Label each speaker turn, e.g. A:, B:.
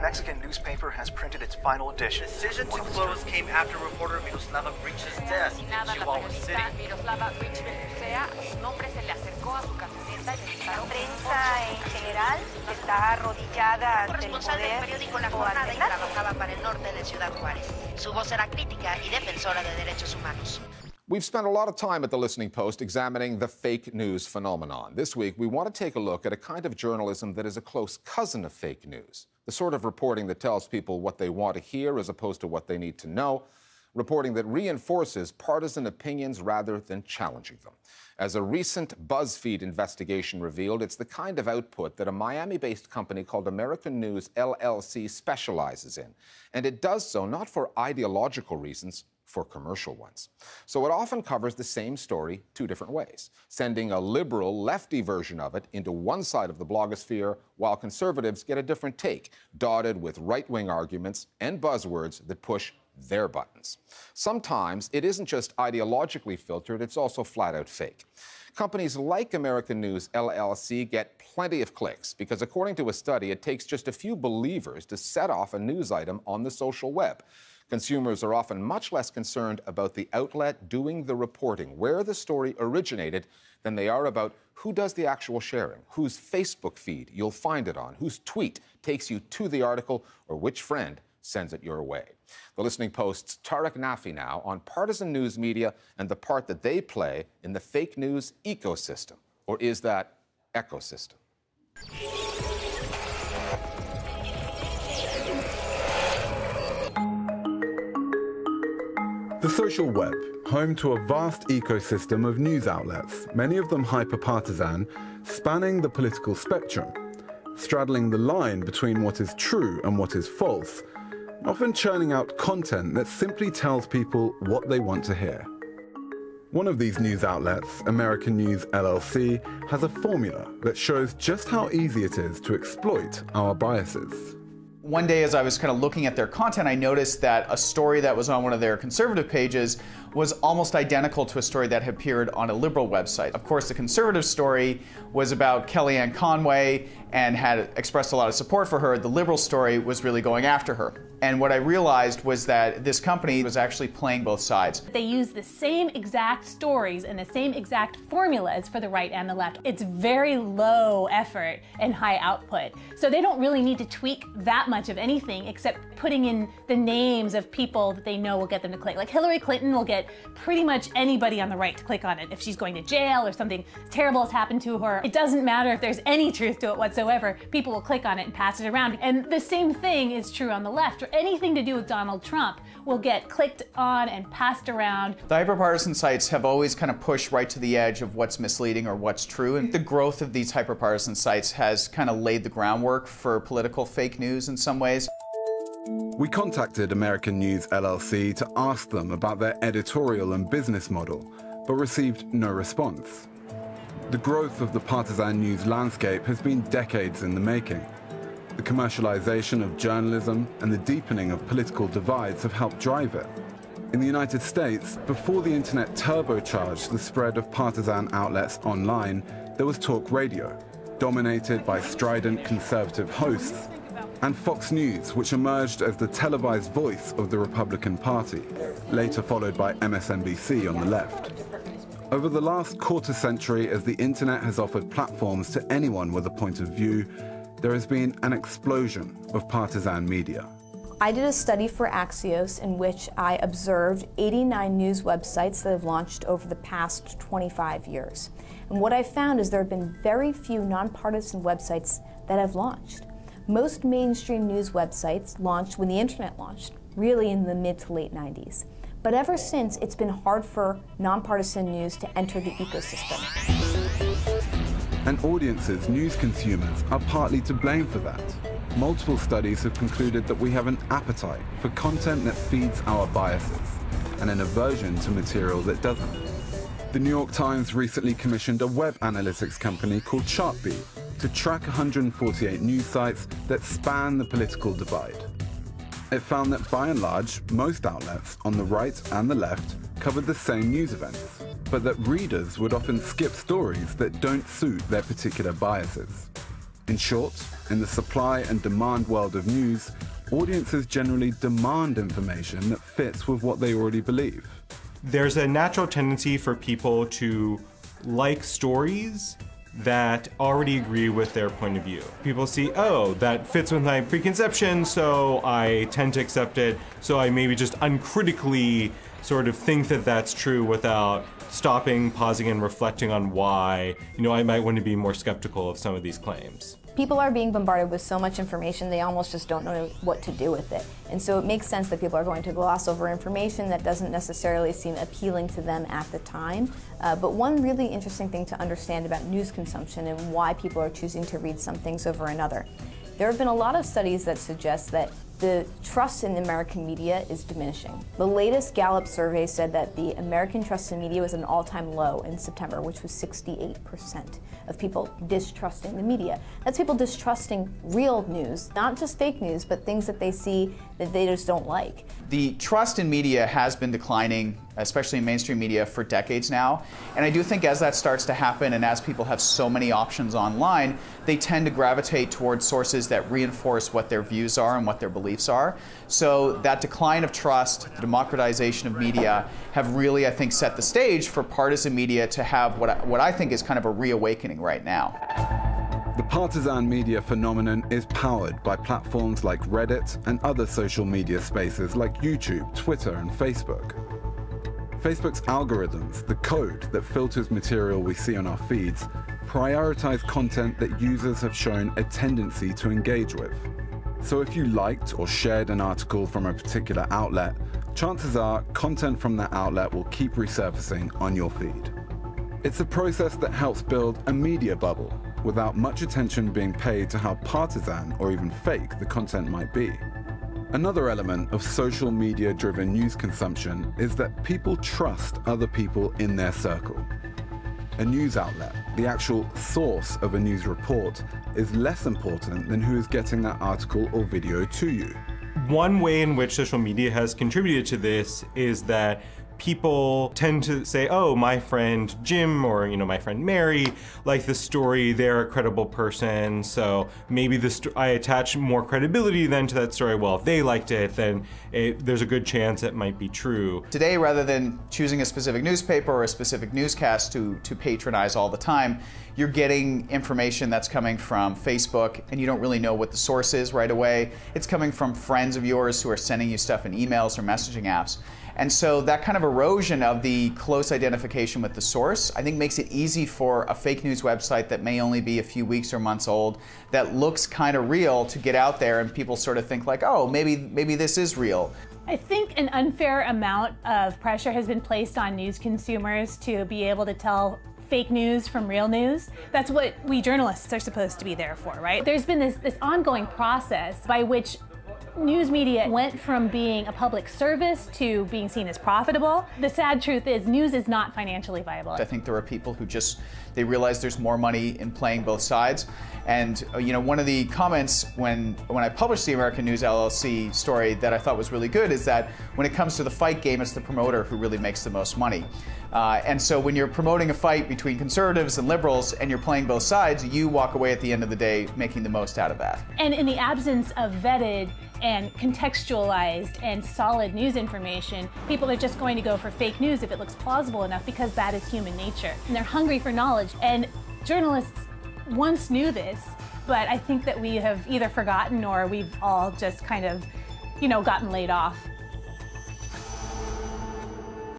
A: Mexican newspaper has printed its final edition.
B: The decision to close came after reporter Miroslava Breach's death in Chihuahua City. Responsable del periódico La Jornada y trabajaba para el norte de Ciudad Juárez. Su voz era crítica y defensora de derechos humanos.
C: We've spent a lot of time at the Listening Post examining the fake news phenomenon. This week, we want to take a look at a kind of journalism that is a close cousin of fake news. The sort of reporting that tells people what they want to hear as opposed to what they need to know. Reporting that reinforces partisan opinions rather than challenging them. As a recent Buzzfeed investigation revealed, it's the kind of output that a Miami-based company called American News LLC specializes in. And it does so not for ideological reasons, for commercial ones. So it often covers the same story two different ways, sending a liberal, lefty version of it into one side of the blogosphere, while conservatives get a different take, dotted with right-wing arguments and buzzwords that push their buttons. Sometimes it isn't just ideologically filtered, it's also flat-out fake. Companies like American News LLC get plenty of clicks because, according to a study, it takes just a few believers to set off a news item on the social web. Consumers are often much less concerned about the outlet doing the reporting, where the story originated, than they are about who does the actual sharing, whose Facebook feed you'll find it on, whose tweet takes you to the article, or which friend sends it your way. The Listening Post's Tariq Nafi now on partisan news media and the part that they play in the fake news ecosystem. Or is that ecosystem?
D: The social web, home to a vast ecosystem of news outlets, many of them hyper-partisan, spanning the political spectrum, straddling the line between what is true and what is false, often churning out content that simply tells people what they want to hear. One of these news outlets, American News LLC, has a formula that shows just how easy it is to exploit our biases.
E: One day, as I was kind of looking at their content, I noticed that a story that was on one of their conservative pages was almost identical to a story that had appeared on a liberal website. Of course, the conservative story was about Kellyanne Conway and had expressed a lot of support for her. The liberal story was really going after her. And what I realized was that this company was actually playing both sides.
F: They use the same exact stories and the same exact formulas for the right and the left. It's very low effort and high output. So they don't really need to tweak that much of anything except putting in the names of people that they know will get them to click. Like Hillary Clinton will get pretty much anybody on the right to click on it. If she's going to jail or something terrible has happened to her, it doesn't matter if there's any truth to it whatsoever, people will click on it and pass it around. And the same thing is true on the left. Anything to do with Donald Trump will get clicked on and passed around.
E: The hyperpartisan sites have always kind of pushed right to the edge of what's misleading or what's true, and the growth of these hyperpartisan sites has kind of laid the groundwork for political fake news in some ways.
D: We contacted American News LLC to ask them about their editorial and business model, but received no response. The growth of the partisan news landscape has been decades in the making. The commercialization of journalism and the deepening of political divides have helped drive it. In the United States, before the internet turbocharged the spread of partisan outlets online, there was talk radio, dominated by strident conservative hosts, and Fox News, which emerged as the televised voice of the Republican Party, later followed by MSNBC on the left. Over the last quarter century, as the internet has offered platforms to anyone with a point of view, there has been an explosion of partisan media.
G: I did a study for Axios in which I observed 89 news websites that have launched over the past 25 years. And what I found is there have been very few nonpartisan websites that have launched. Most mainstream news websites launched when the internet launched, really in the mid to late 90s. But ever since, it's been hard for nonpartisan news to enter the ecosystem.
D: And audiences, news consumers, are partly to blame for that. Multiple studies have concluded that we have an appetite for content that feeds our biases, and an aversion to material that doesn't. The New York Times recently commissioned a web analytics company called Chartbeat to track 148 news sites that span the political divide. It found that by and large, most outlets on the right and the left covered the same news events, but that readers would often skip stories that don't suit their particular biases. In short, in the supply and demand world of news, audiences generally demand information that fits with what they already believe.
H: There's a natural tendency for people to like stories that already agree with their point of view. People see, oh, that fits with my preconception, so I tend to accept it, so I maybe just uncritically sort of think that that's true without stopping, pausing, and reflecting on why, I might want to be more skeptical of some of these claims.
G: People are being bombarded with so much information, they almost just don't know what to do with it. And so it makes sense that people are going to gloss over information that doesn't necessarily seem appealing to them at the time. But one really interesting thing to understand about news consumption and why people are choosing to read some things over another. There have been a lot of studies that suggest that the trust in the American media is diminishing. The latest Gallup survey said that the American trust in media was at an all-time low in September, which was 68% of people distrusting the media. That's people distrusting real news, not just fake news, but things that they see that they just don't like.
E: The trust in media has been declining, especially in mainstream media, for decades now. And I do think as that starts to happen and as people have so many options online, they tend to gravitate towards sources that reinforce what their views are and what their beliefs are. So that decline of trust, the democratization of media, have really, I think, set the stage for partisan media to have what I think is kind of a reawakening right now.
D: The partisan media phenomenon is powered by platforms like Reddit and other social media spaces like YouTube, Twitter, and Facebook. Facebook's algorithms, the code that filters material we see on our feeds, prioritize content that users have shown a tendency to engage with. So if you liked or shared an article from a particular outlet, chances are content from that outlet will keep resurfacing on your feed. It's a process that helps build a media bubble without much attention being paid to how partisan or even fake the content might be. Another element of social media-driven news consumption is that people trust other people in their circle. A news outlet, the actual source of a news report, is less important than who is getting that article or video to you.
H: One way in which social media has contributed to this is that people tend to say, oh, my friend Jim or my friend Mary like the story, they're a credible person, so maybe I attach more credibility then to that story. Well, if they liked it, then there's a good chance it might be true.
E: Today, rather than choosing a specific newspaper or a specific newscast to patronize all the time, you're getting information that's coming from Facebook and you don't really know what the source is right away. It's coming from friends of yours who are sending you stuff in emails or messaging apps. And so that kind of erosion of the close identification with the source, I think makes it easy for a fake news website that may only be a few weeks or months old, that looks kind of real, to get out there and people sort of think like, oh, maybe this is real.
F: I think an unfair amount of pressure has been placed on news consumers to be able to tell fake news from real news. That's what we journalists are supposed to be there for, right? There's been this ongoing process by which news media went from being a public service to being seen as profitable. The sad truth is news is not financially viable.
E: I think there are people who they realize there's more money in playing both sides. And one of the comments when I published the American News LLC story that I thought was really good is that when it comes to the fight game, it's the promoter who really makes the most money. And so when you're promoting a fight between conservatives and liberals and you're playing both sides, you walk away at the end of the day making the most out of that.
F: And in the absence of vetted and contextualized and solid news information, people are just going to go for fake news if it looks plausible enough, because that is human nature. And they're hungry for knowledge. And journalists once knew this, but I think that we have either forgotten or we've all just kind of, gotten laid off.